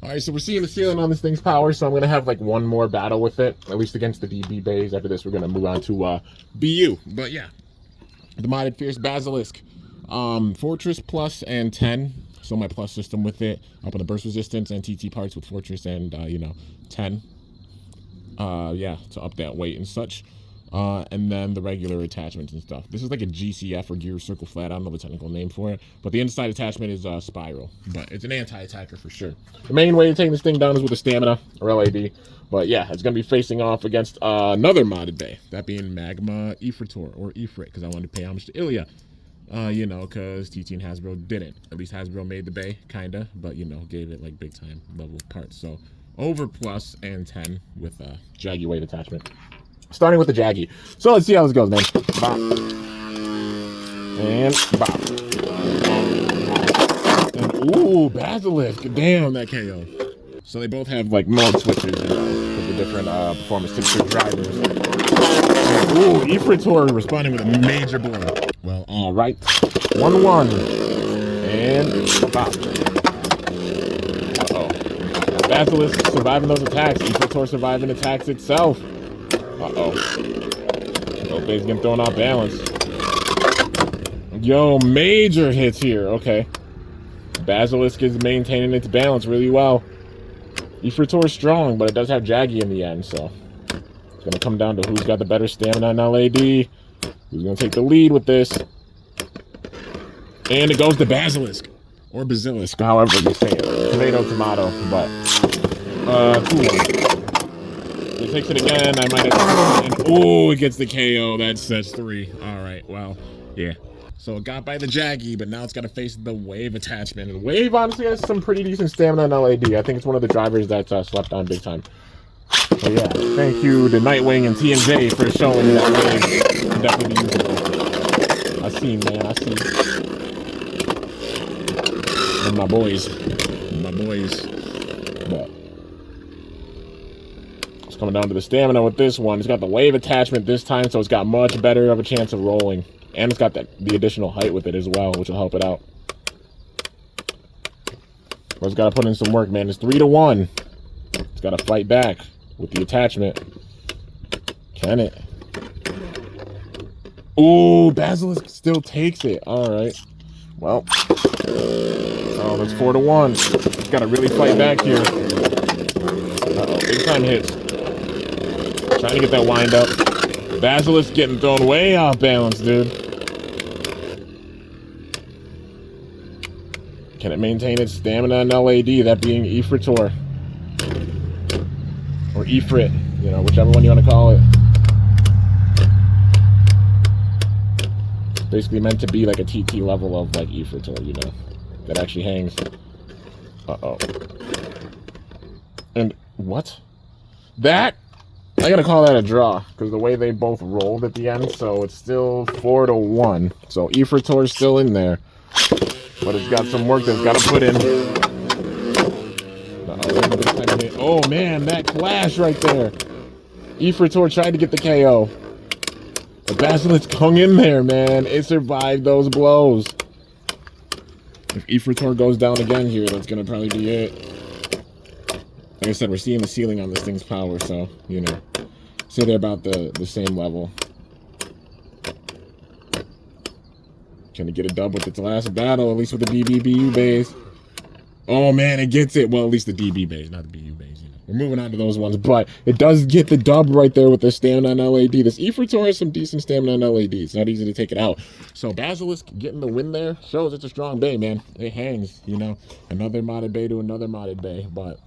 All right, so we're seeing the ceiling on this thing's power, so I'm going to have like one more battle with it, at least against the DB bays. After this, we're going to move on to BU. But yeah, the modded Fierce Basilisk. Fortress plus and 10. So my plus system with it. Up on the burst resistance and TT parts with Fortress and, 10. Yeah, to up that weight and such. And then the regular attachments and stuff. This is like a GCF or Gear Circle Flat. I don't know the technical name for it. But the inside attachment is Spiral. But it's an anti-attacker for sure. The main way to take this thing down is with a Stamina or LAD. But yeah, it's going to be facing off against another modded bay. That being Magma Ifritor or Ifrit. Because I wanted to pay homage to Ilya. Because TT and Hasbro didn't. At least Hasbro made the bay, kinda. But, gave it like big time level parts. So over plus and 10 with a Jaggy weight attachment. Starting with the Jaggy. So let's see how this goes, man. Bop. And bop. And, ooh, Bazilisk. Damn, that KO. So they both have, like, mode switches, with the different performance texture drivers. And, ooh, Ifritor responding with a major blow. Well, all right. 1-1. And bop. Uh-oh. Bazilisk surviving those attacks. Ifritor surviving attacks itself. Uh-oh. Both bays getting thrown off balance. Yo, major hits here. Okay. Bazilisk is maintaining its balance really well. Ifritor is strong, but it does have Jaggy in the end, so it's going to come down to who's got the better stamina and LAD. Who's going to take the lead with this. And it goes to Bazilisk. Or Bazilisk, however you say it. Tomato, tomato, but... cool. It takes it again. I might have to... Oh, it gets the KO. That's 3. All right. Well, yeah. So it got by the Jaggy, but now it's got to face the Wave attachment. And Wave honestly has some pretty decent stamina and LAD. I think it's one of the drivers that's slept on big time. So yeah, thank you to Nightwing and TNJ for showing me that Wave can definitely be usable. I see, man. I see. And my boys. But coming down to the stamina with this one. It's got the Wave attachment this time, so it's got much better of a chance of rolling. And it's got the additional height with it as well, which will help it out. But it's got to put in some work, man. It's 3-1. It's got to fight back with the attachment. Can it? Ooh, Bazilisk still takes it. All right. Well. Oh, that's 4-1. It's got to really fight back here. Uh-oh, big time hits. Trying to get that wind up. Bazilisk getting thrown way off balance, dude. Can it maintain its stamina and LAD? That being Ifritor. Or Ifrit. Whichever one you want to call it. Basically meant to be like a TT level of like Ifritor, that actually hangs. Uh-oh. And what? That? I gotta call that a draw, because the way they both rolled at the end, so it's still 4-1. So Ifritor's still in there. But it's got some work that's gotta put in. Oh man, that clash right there. Ifritor tried to get the KO. But Bazilisk hung in there, man. It survived those blows. If Ifritor goes down again here, that's gonna probably be it. Like I said, we're seeing the ceiling on this thing's power, so, say they're about the same level. Trying to get a dub with its last battle, at least with the DBBU bays. Oh, man, it gets it. Well, at least the DB bays, not the BU bays. We're moving on to those ones, but it does get the dub right there with the stamina and LAD. This Ifritor has some decent stamina and LAD. It's not easy to take it out. So Bazilisk getting the win there shows it's a strong bay, man. It hangs, Another modded bay to another modded bay, but...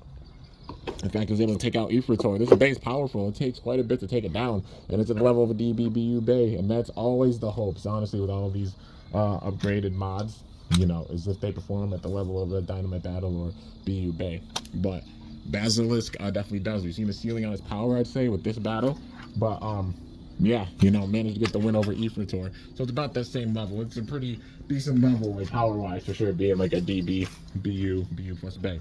in fact, it's able to take out Ifritor. This bay is powerful. It takes quite a bit to take it down. And it's at the level of a DBBU bay. And that's always the hopes, honestly, with all of these upgraded mods, is if they perform at the level of a Dynamite Battle or BU bay. But Bazilisk definitely does. We've seen the ceiling on his power, I'd say, with this battle. But, yeah, managed to get the win over Ifritor. So it's about that same level. It's a pretty decent level, like, power-wise, for sure, being like a BU plus bay.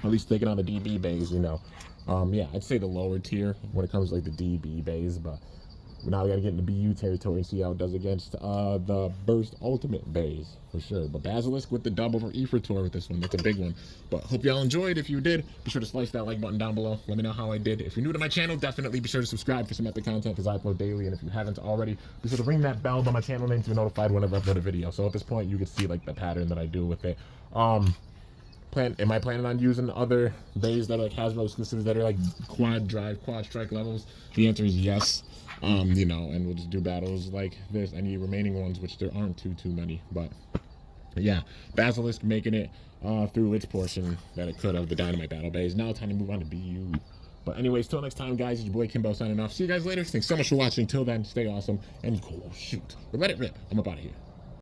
At least taking on the DB bays, yeah, I'd say the lower tier when it comes to like the DB bays, but Now we gotta get into BU territory and see how it does against the Burst Ultimate Bays, for sure. But Bazilisk with the dub over Ifritor with this one. That's a big one. But hope y'all enjoyed. If you did, be sure to slice that like button down below. Let me know how I did. If you're new to my channel, definitely be sure to subscribe for some epic content because I upload daily. And if you haven't already, be sure to ring that bell by my channel name to be notified whenever I upload a video. So at this point, you can see like the pattern that I do with it. Am I planning on using other bays that are like Hasbro exclusives that are like quad drive, quad strike levels? The answer is yes. You know, and we'll just do battles like this. Any remaining ones, which there aren't too many, but yeah, Bazilisk making it through its portion that it could of the Dynamite Battle Bays. Now it's time to move on to BU. But anyways, till next time, guys, it's your boy Kimbo signing off. See you guys later. Thanks so much for watching. Till then, stay awesome and cool. Shoot, let it rip. I'm up out of here.